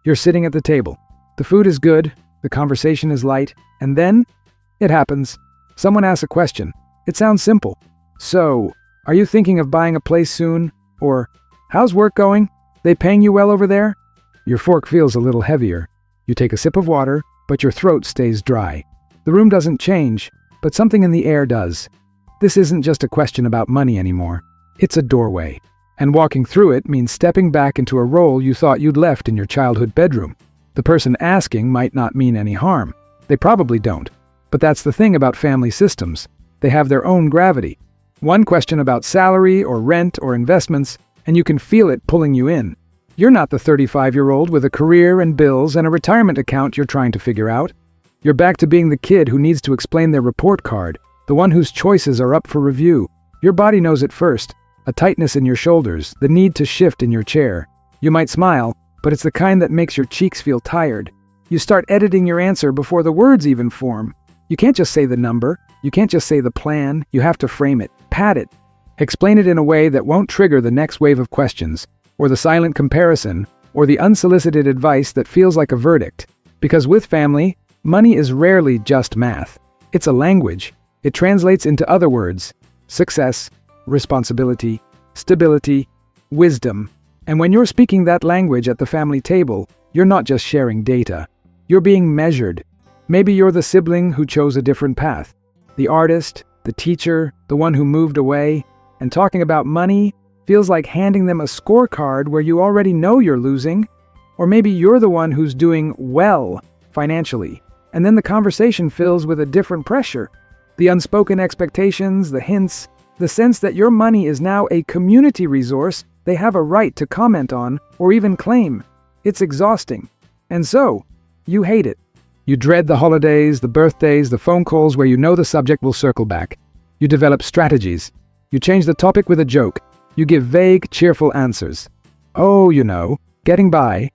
You're sitting at the table. The food is good, the conversation is light, and then it happens. Someone asks a question. It sounds simple. So, are you thinking of buying a place soon? Or, how's work going? They paying you well over there? Your fork feels a little heavier. You take a sip of water, but your throat stays dry. The room doesn't change, but something in the air does. This isn't just a question about money anymore. It's a doorway. And walking through it means stepping back into a role you thought you'd left in your childhood bedroom. The person asking might not mean any harm. They probably don't. But that's the thing about family systems. They have their own gravity. One question about salary or rent or investments, and you can feel it pulling you in. You're not the 35-year-old with a career and bills and a retirement account you're trying to figure out. You're back to being the kid who needs to explain their report card, the one whose choices are up for review. Your body knows it first. A tightness in your shoulders, the need to shift in your chair. You might smile, but it's the kind that makes your cheeks feel tired. You start editing your answer before the words even form. You can't just say the number. You can't just say the plan. You have to frame it, pad it. Explain it in a way that won't trigger the next wave of questions, or the silent comparison, or the unsolicited advice that feels like a verdict. Because with family, money is rarely just math. It's a language. It translates into other words: success, responsibility, stability, wisdom. And when you're speaking that language at the family table, you're not just sharing data. You're being measured. Maybe you're the sibling who chose a different path, the artist, the teacher, the one who moved away, and talking about money feels like handing them a scorecard where you already know you're losing. Or maybe you're the one who's doing well financially, and then the conversation fills with a different pressure. The unspoken expectations, the hints, the sense that your money is now a community resource they have a right to comment on or even claim. It's exhausting. And so, you hate it. You dread the holidays, the birthdays, the phone calls where you know the subject will circle back. You develop strategies. You change the topic with a joke. You give vague, cheerful answers. Oh, getting by.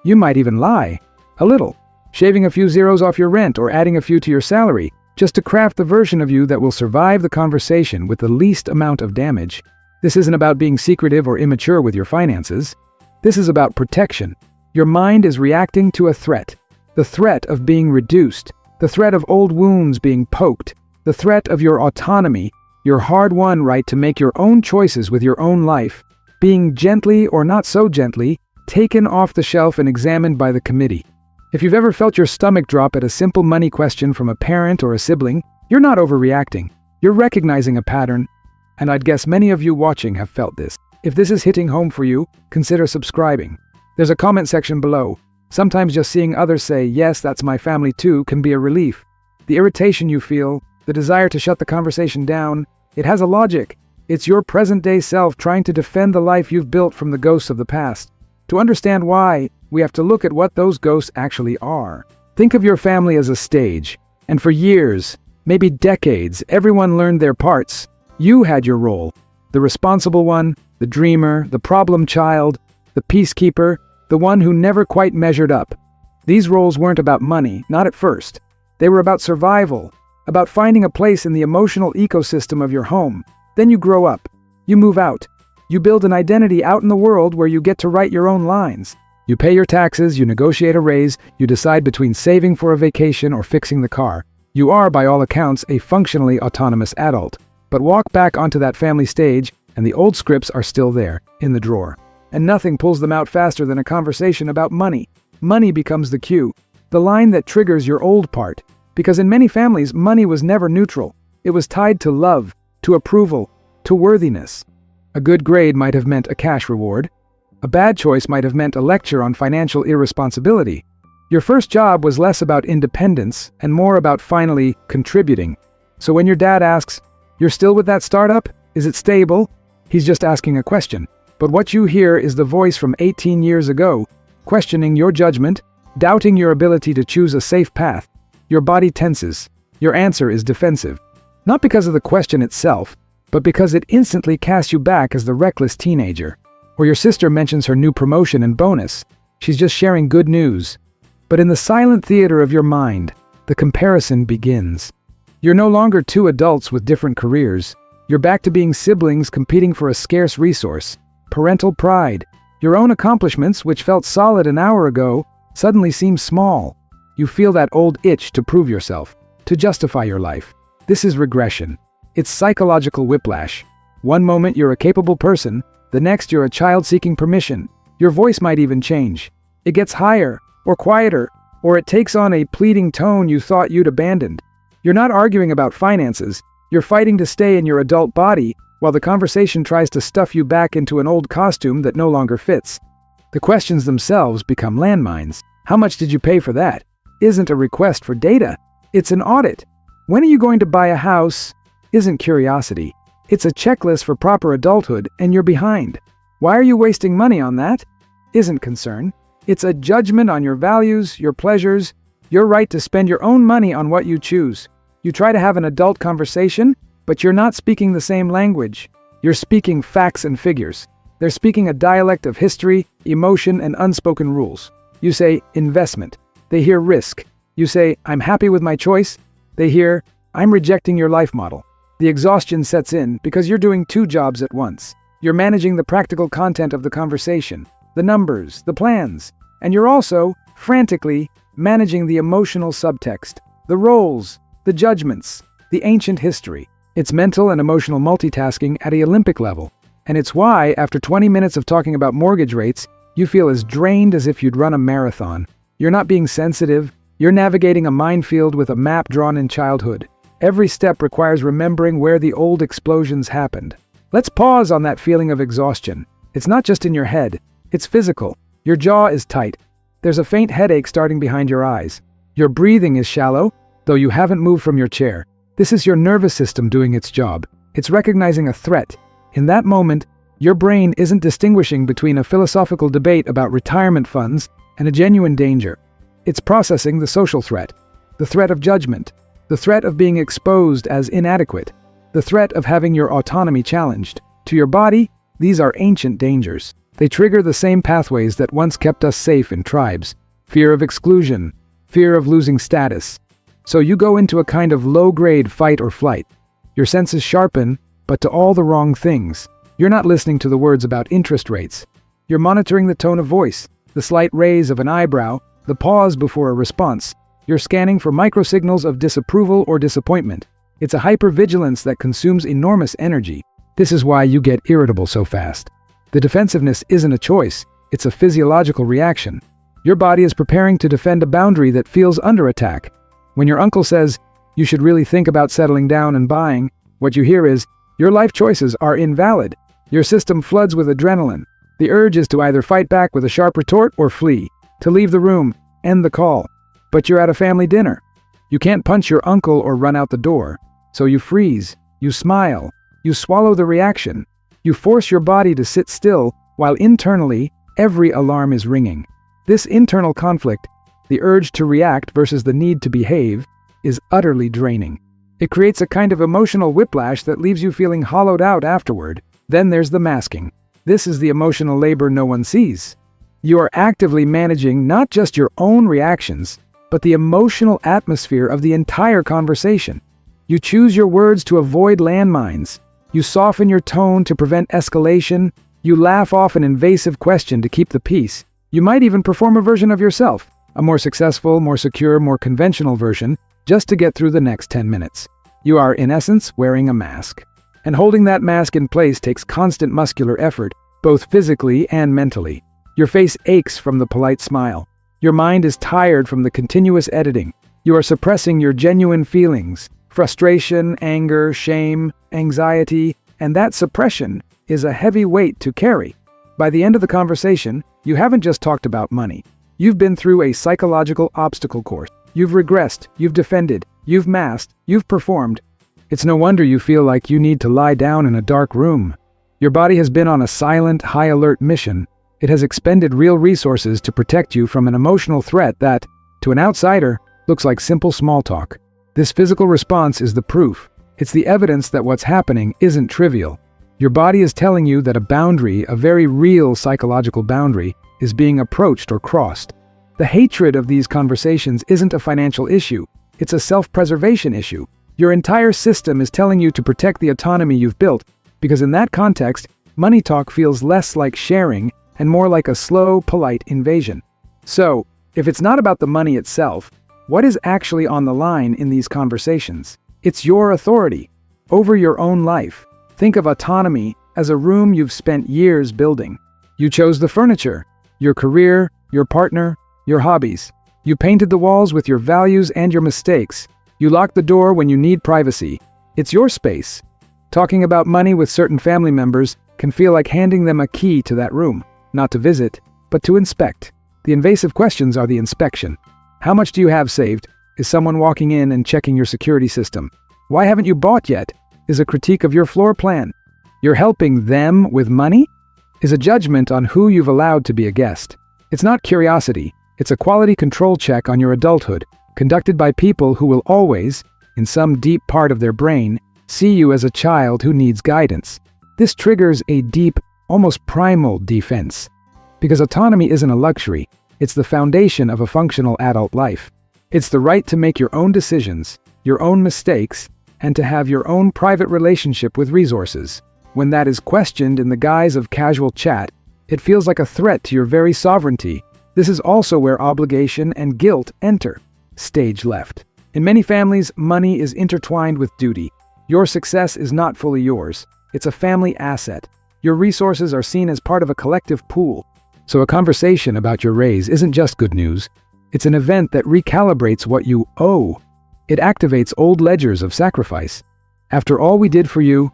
You might even lie. A little. Shaving a few zeros off your rent or adding a few to your salary, just to craft the version of you that will survive the conversation with the least amount of damage. This isn't about being secretive or immature with your finances. This is about protection. Your mind is reacting to a threat. The threat of being reduced. The threat of old wounds being poked. The threat of your autonomy, your hard-won right to make your own choices with your own life, being gently or not so gently taken off the shelf and examined by the committee. If you've ever felt your stomach drop at a simple money question from a parent or a sibling, you're not overreacting. You're recognizing a pattern, and I'd guess many of you watching have felt this. If this is hitting home for you, consider subscribing. There's a comment section below. Sometimes just seeing others say, "Yes, that's my family too," can be a relief. The irritation you feel, the desire to shut the conversation down, it has a logic. It's your present-day self trying to defend the life you've built from the ghosts of the past. To understand why, we have to look at what those ghosts actually are. Think of your family as a stage, and for years, maybe decades, everyone learned their parts. You had your role. The responsible one, the dreamer, the problem child, the peacekeeper, the one who never quite measured up. These roles weren't about money, not at first. They were about survival, about finding a place in the emotional ecosystem of your home. Then you grow up. You move out. You build an identity out in the world where you get to write your own lines. You pay your taxes, you negotiate a raise, you decide between saving for a vacation or fixing the car. You are, by all accounts, a functionally autonomous adult. But walk back onto that family stage, and the old scripts are still there, in the drawer. And nothing pulls them out faster than a conversation about money. Money becomes the cue, the line that triggers your old part. Because in many families, money was never neutral. It was tied to love, to approval, to worthiness. A good grade might have meant a cash reward. A bad choice might have meant a lecture on financial irresponsibility. Your first job was less about independence and more about finally contributing. So when your dad asks, "You're still with that startup? Is it stable?" He's just asking a question. But what you hear is the voice from 18 years ago, questioning your judgment, doubting your ability to choose a safe path. Your body tenses. Your answer is defensive. Not because of the question itself, but because it instantly casts you back as the reckless teenager. Or your sister mentions her new promotion and bonus. She's just sharing good news. But in the silent theater of your mind, the comparison begins. You're no longer two adults with different careers. You're back to being siblings competing for a scarce resource. Parental pride. Your own accomplishments, which felt solid an hour ago, suddenly seems small. You feel that old itch to prove yourself, to justify your life. This is regression. It's psychological whiplash. One moment you're a capable person, the next you're a child seeking permission. Your voice might even change. It gets higher, or quieter, or it takes on a pleading tone you thought you'd abandoned. You're not arguing about finances, you're fighting to stay in your adult body while the conversation tries to stuff you back into an old costume that no longer fits. The questions themselves become landmines. How much did you pay for that? Isn't a request for data. It's an audit. When are you going to buy a house? Isn't curiosity. It's a checklist for proper adulthood, and you're behind. Why are you wasting money on that? Isn't concern. It's a judgment on your values, your pleasures, your right to spend your own money on what you choose. You try to have an adult conversation, but you're not speaking the same language. You're speaking facts and figures. They're speaking a dialect of history, emotion, and unspoken rules. You say, investment. They hear risk. You say, I'm happy with my choice. They hear, I'm rejecting your life model. The exhaustion sets in because you're doing two jobs at once. You're managing the practical content of the conversation, the numbers, the plans, and you're also, frantically, managing the emotional subtext, the roles, the judgments, the ancient history. It's mental and emotional multitasking at an Olympic level. And it's why, after 20 minutes of talking about mortgage rates, you feel as drained as if you'd run a marathon. You're not being sensitive, you're navigating a minefield with a map drawn in childhood. Every step requires remembering where the old explosions happened. Let's pause on that feeling of exhaustion. It's not just in your head, it's physical. Your jaw is tight. There's a faint headache starting behind your eyes. Your breathing is shallow, though you haven't moved from your chair. This is your nervous system doing its job. It's recognizing a threat. In that moment, your brain isn't distinguishing between a philosophical debate about retirement funds and a genuine danger. It's processing the social threat, the threat of judgment, the threat of being exposed as inadequate, the threat of having your autonomy challenged. To your body, these are ancient dangers. They trigger the same pathways that once kept us safe in tribes. Fear of exclusion, fear of losing status. So you go into a kind of low-grade fight or flight. Your senses sharpen, but to all the wrong things. You're not listening to the words about interest rates. You're monitoring the tone of voice, the slight raise of an eyebrow, the pause before a response. You're scanning for microsignals of disapproval or disappointment. It's a hypervigilance that consumes enormous energy. This is why you get irritable so fast. The defensiveness isn't a choice, it's a physiological reaction. Your body is preparing to defend a boundary that feels under attack. When your uncle says, you should really think about settling down and buying, what you hear is, your life choices are invalid. Your system floods with adrenaline. The urge is to either fight back with a sharp retort or flee, to leave the room, end the call. But you're at a family dinner. You can't punch your uncle or run out the door. So you freeze, you smile, you swallow the reaction. You force your body to sit still while internally, every alarm is ringing. This internal conflict, the urge to react versus the need to behave, is utterly draining. It creates a kind of emotional whiplash that leaves you feeling hollowed out afterward. Then there's the masking. This is the emotional labor no one sees. You are actively managing not just your own reactions, but the emotional atmosphere of the entire conversation. You choose your words to avoid landmines. You soften your tone to prevent escalation. You laugh off an invasive question to keep the peace. You might even perform a version of yourself, a more successful, more secure, more conventional version, just to get through the next 10 minutes. You are, in essence, wearing a mask. And holding that mask in place takes constant muscular effort, both physically and mentally. Your face aches from the polite smile. Your mind is tired from the continuous editing. You are suppressing your genuine feelings, frustration, anger, shame, anxiety, and that suppression is a heavy weight to carry. By the end of the conversation, you haven't just talked about money. You've been through a psychological obstacle course. You've regressed, you've defended, you've masked, you've performed. It's no wonder you feel like you need to lie down in a dark room. Your body has been on a silent, high-alert mission. It has expended real resources to protect you from an emotional threat that, to an outsider, looks like simple small talk. This physical response is the proof. It's the evidence that what's happening isn't trivial. Your body is telling you that a boundary, a very real psychological boundary, is being approached or crossed. The hatred of these conversations isn't a financial issue. It's a self-preservation issue. Your entire system is telling you to protect the autonomy you've built, because in that context, money talk feels less like sharing and more like a slow, polite invasion. So, If it's not about the money itself, what is actually on the line in these conversations? It's your authority over your own life. Think of autonomy as a room you've spent years building. You chose the furniture, your career, your partner, your hobbies. You painted the walls with your values and your mistakes. You lock the door when you need privacy. It's your space. Talking about money with certain family members can feel like handing them a key to that room, not to visit, but to inspect. The invasive questions are the inspection. How much do you have saved? Is someone walking in and checking your security system? Why haven't you bought yet? Is a critique of your floor plan. You're helping them with money? Is a judgment on who you've allowed to be a guest. It's not curiosity, it's a quality control check on your adulthood, conducted by people who will always, in some deep part of their brain, see you as a child who needs guidance. This triggers a deep, almost primal defense. Because autonomy isn't a luxury, it's the foundation of a functional adult life. It's the right to make your own decisions, your own mistakes, and to have your own private relationship with resources. When that is questioned in the guise of casual chat, it feels like a threat to your very sovereignty. This is also where obligation and guilt enter. Stage left. In many families, money is intertwined with duty. Your success is not fully yours. It's a family asset. Your resources are seen as part of a collective pool. So a conversation about your raise isn't just good news. It's an event that recalibrates what you owe. It activates old ledgers of sacrifice. After all we did for you,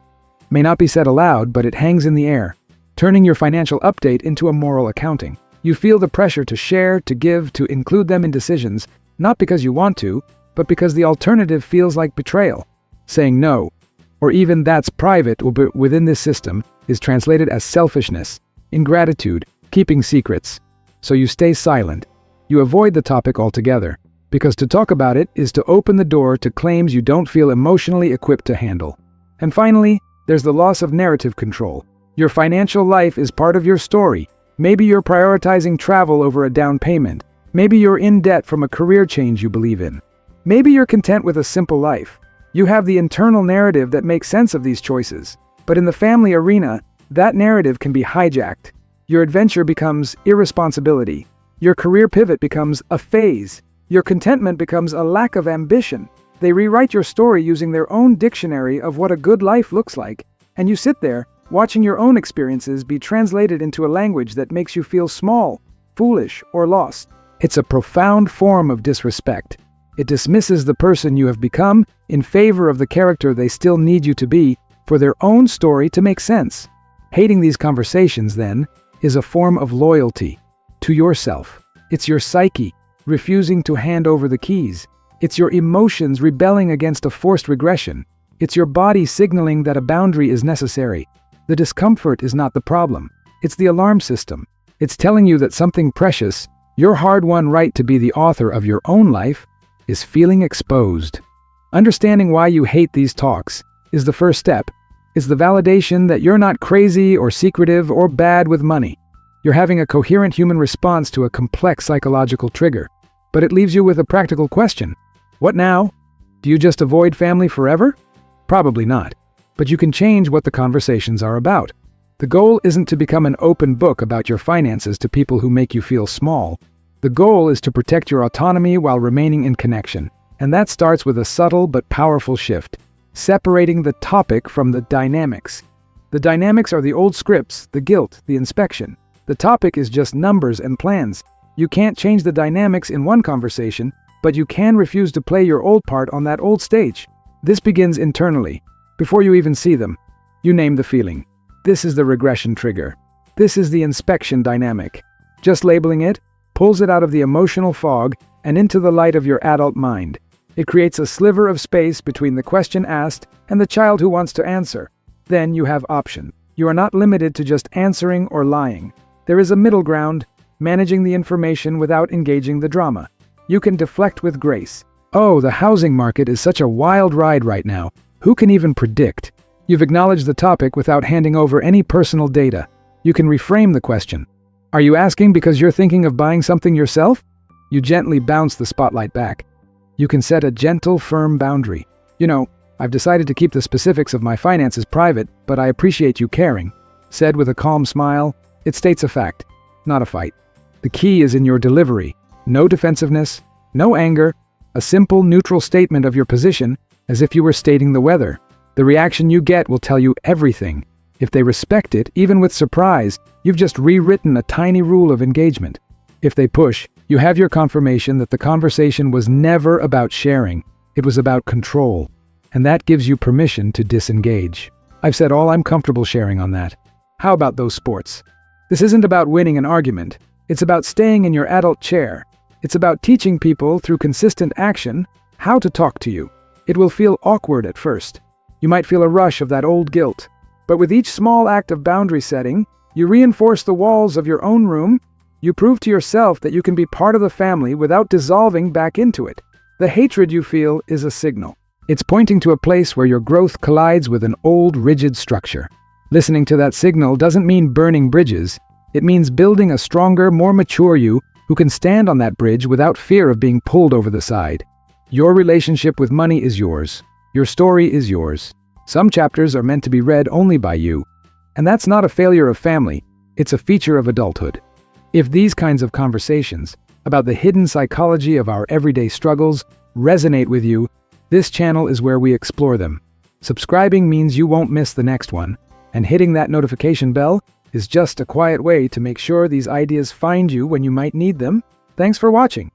may not be said aloud, but it hangs in the air, turning your financial update into a moral accounting. You feel the pressure to share, to give, to include them in decisions, not because you want to, but because the alternative feels like betrayal. Saying no, or even that's private within this system, is translated as selfishness, ingratitude, keeping secrets. So you stay silent. You avoid the topic altogether, because to talk about it is to open the door to claims you don't feel emotionally equipped to handle. And finally, there's the loss of narrative control. Your financial life is part of your story. Maybe you're prioritizing travel over a down payment. Maybe you're in debt from a career change you believe in. Maybe you're content with a simple life. You have the internal narrative that makes sense of these choices. But in the family arena, that narrative can be hijacked. Your adventure becomes irresponsibility. Your career pivot becomes a phase. Your contentment becomes a lack of ambition. They rewrite your story using their own dictionary of what a good life looks like, and you sit there, watching your own experiences be translated into a language that makes you feel small, foolish, or lost. It's a profound form of disrespect. It dismisses the person you have become in favor of the character they still need you to be for their own story to make sense. Hating these conversations, then, is a form of loyalty to yourself. It's your psyche refusing to hand over the keys. It's your emotions rebelling against a forced regression. It's your body signaling that a boundary is necessary. The discomfort is not the problem. It's the alarm system. It's telling you that something precious, your hard-won right to be the author of your own life, is feeling exposed. Understanding why you hate these talks is the first step. It's the validation that you're not crazy or secretive or bad with money. You're having a coherent human response to a complex psychological trigger. But it leaves you with a practical question. What now? Do you just avoid family forever? Probably not. But you can change what the conversations are about. The goal isn't to become an open book about your finances to people who make you feel small. The goal is to protect your autonomy while remaining in connection. And that starts with a subtle but powerful shift, separating the topic from the dynamics. The dynamics are the old scripts, the guilt, the inspection. The topic is just numbers and plans. You can't change the dynamics in one conversation, but you can refuse to play your old part on that old stage. This begins internally. Before you even see them, you name the feeling. This is the regression trigger. This is the inspection dynamic. Just labeling it pulls it out of the emotional fog and into the light of your adult mind. It creates a sliver of space between the question asked and the child who wants to answer. Then you have option. You are not limited to just answering or lying. There is a middle ground, managing the information without engaging the drama. You can deflect with grace. Oh, the housing market is such a wild ride right now. Who can even predict? You've acknowledged the topic without handing over any personal data. You can reframe the question. Are you asking because you're thinking of buying something yourself? You gently bounce the spotlight back. You can set a gentle, firm boundary. You know, I've decided to keep the specifics of my finances private, but I appreciate you caring. Said with a calm smile, it states a fact, not a fight. The key is in your delivery. No defensiveness, no anger, a simple, neutral statement of your position as if you were stating the weather. The reaction you get will tell you everything. If they respect it, even with surprise, you've just rewritten a tiny rule of engagement. If they push, you have your confirmation that the conversation was never about sharing. It was about control. And that gives you permission to disengage. I've said all I'm comfortable sharing on that. How about those sports? This isn't about winning an argument. It's about staying in your adult chair. It's about teaching people through consistent action how to talk to you. It will feel awkward at first. You might feel a rush of that old guilt. But with each small act of boundary setting, you reinforce the walls of your own room. You prove to yourself that you can be part of the family without dissolving back into it. The hatred you feel is a signal. It's pointing to a place where your growth collides with an old, rigid structure. Listening to that signal doesn't mean burning bridges. It means building a stronger, more mature you who can stand on that bridge without fear of being pulled over the side. Your relationship with money is yours. Your story is yours. Some chapters are meant to be read only by you. And that's not a failure of family. It's a feature of adulthood. If these kinds of conversations about the hidden psychology of our everyday struggles resonate with you, this channel is where we explore them. Subscribing means you won't miss the next one, and hitting that notification bell is just a quiet way to make sure these ideas find you when you might need them. Thanks for watching.